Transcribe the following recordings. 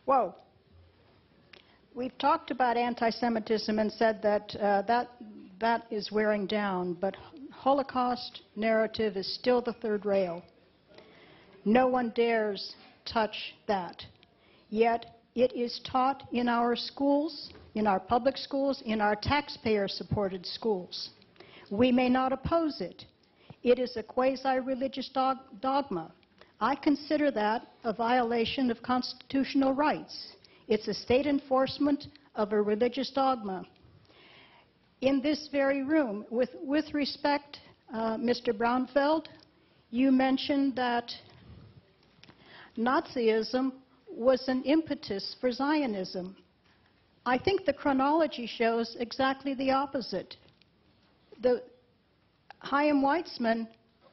Whoa. We've talked about anti-Semitism and said that that is wearing down, but Holocaust narrative is still the third rail. No one dares touch that. Yet it is taught in our schools, in our public schools, in our taxpayer-supported schools. We may not oppose it. It is a quasi-religious dogma. I consider that a violation of constitutional rights. It's a state enforcement of a religious dogma. In this very room, with respect, Mr. Braunfeld, you mentioned that Nazism was an impetus for Zionism. I think the chronology shows exactly the opposite. Chaim Weizmann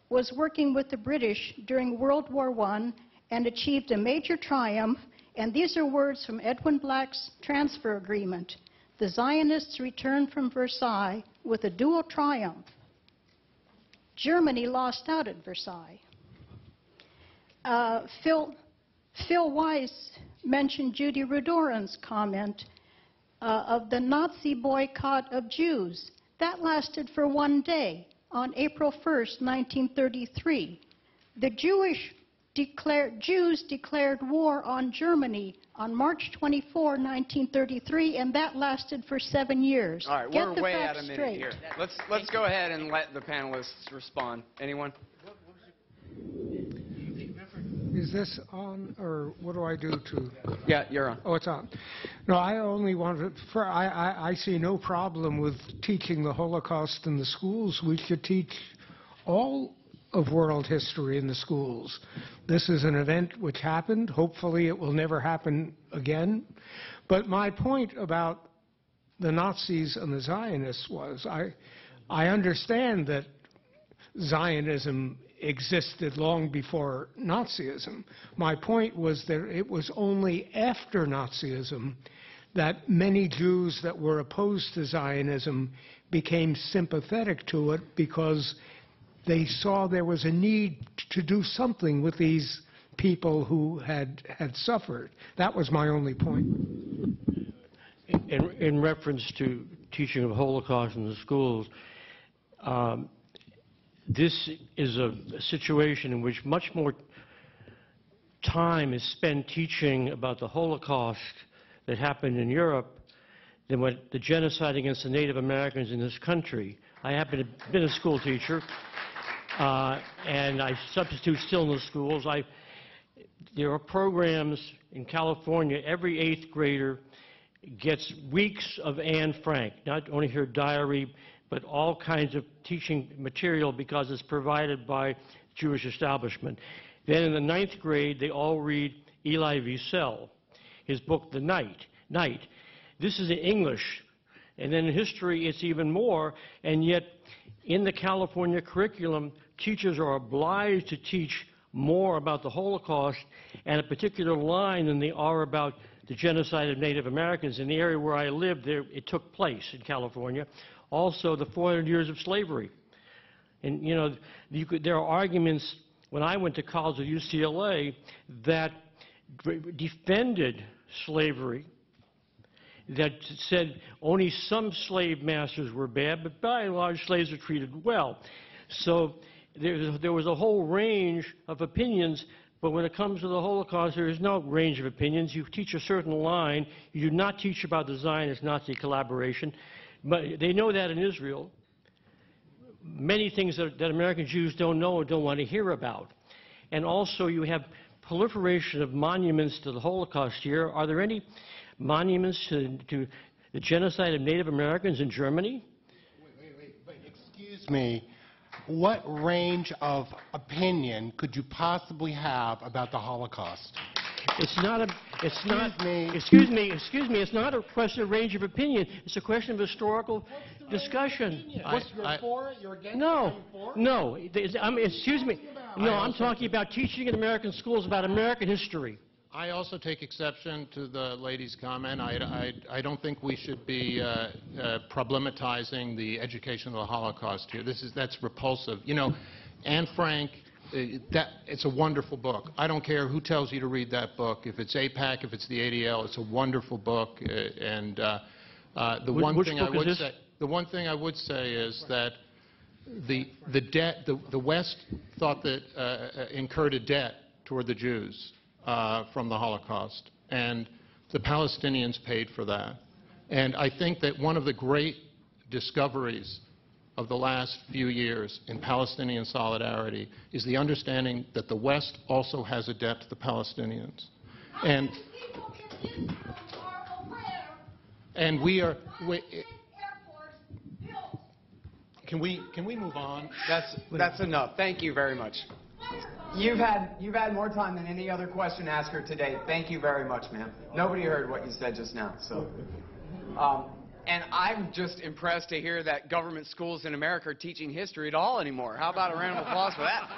was working with the British during World War I and achieved a major triumph, and these are words from Edwin Black's transfer agreement. The Zionists returned from Versailles with a dual triumph. Germany lost out at Versailles. Phil Weiss mentioned Judy Rudoran's comment of the Nazi boycott of Jews. That lasted for one day. On April 1st, 1933, the Jews declared war on Germany on March 24, 1933, and that lasted for 7 years. All right, we're way out of minute here. Let's go ahead and let the panelists respond. Anyone? Is this on, or what do I do to? Yeah, you're on. Oh, it's on. No, I only wanted. I see no problem with teaching the Holocaust in the schools. We should teach all of world history in the schools. This is an event which happened. Hopefully, it will never happen again. But my point about the Nazis and the Zionists was, I understand that Zionism existed long before Nazism. My point was that it was only after Nazism that many Jews that were opposed to Zionism became sympathetic to it because they saw there was a need to do something with these people who had suffered. That was my only point. In reference to teaching of Holocaust in the schools, this is a situation in which much more time is spent teaching about the Holocaust that happened in Europe than what the genocide against the Native Americans in this country. I happen to have been a school teacher, and I substitute still in the schools. There are programs in California. Every 8th grader gets weeks of Anne Frank, not only her diary, but all kinds of teaching material because it's provided by Jewish establishment. Then in the 9th grade, they all read Elie Wiesel, his book, The Night. This is in English. And then in history, it's even more. And yet, in the California curriculum, teachers are obliged to teach more about the Holocaust and a particular line than they are about the genocide of Native Americans. In the area where I lived, it took place in California. Also, the 400 years of slavery. And, you know, there are arguments when I went to college at UCLA that defended slavery, that said only some slave masters were bad, but by and large, slaves were treated well. So there was a whole range of opinions, but when it comes to the Holocaust, there is no range of opinions. You teach a certain line. You do not teach about the Zionist-Nazi collaboration. But they know that in Israel. Many things that American Jews don't know or don't want to hear about. And also you have proliferation of monuments to the Holocaust here. Are there any monuments to the genocide of Native Americans in Germany? Wait, excuse me. What range of opinion could you possibly have about the Holocaust? It's not a question of range of opinion. It's a question of historical discussion. What's your for? You're against? No. Excuse me. No, I'm talking about teaching in American schools about American history. I also take exception to the lady's comment. I don't think we should be problematizing the education of the Holocaust here. That's repulsive. You know, Anne Frank it's a wonderful book. I don't care who tells you to read that book. If it's AIPAC, if it's the ADL, it's a wonderful book. The one thing I would say is that the West thought that incurred a debt toward the Jews from the Holocaust, and the Palestinians paid for that. And I think that one of the great discoveries of the last few years in Palestinian solidarity is the understanding that the West also has a debt to the Palestinians. And we are... Can we move on? That's enough. Thank you very much. You've had more time than any other question asker today. Thank you very much, ma'am. Nobody heard what you said just now. So, and I'm just impressed to hear that government schools in America are teaching history at all anymore. How about a round of applause for that?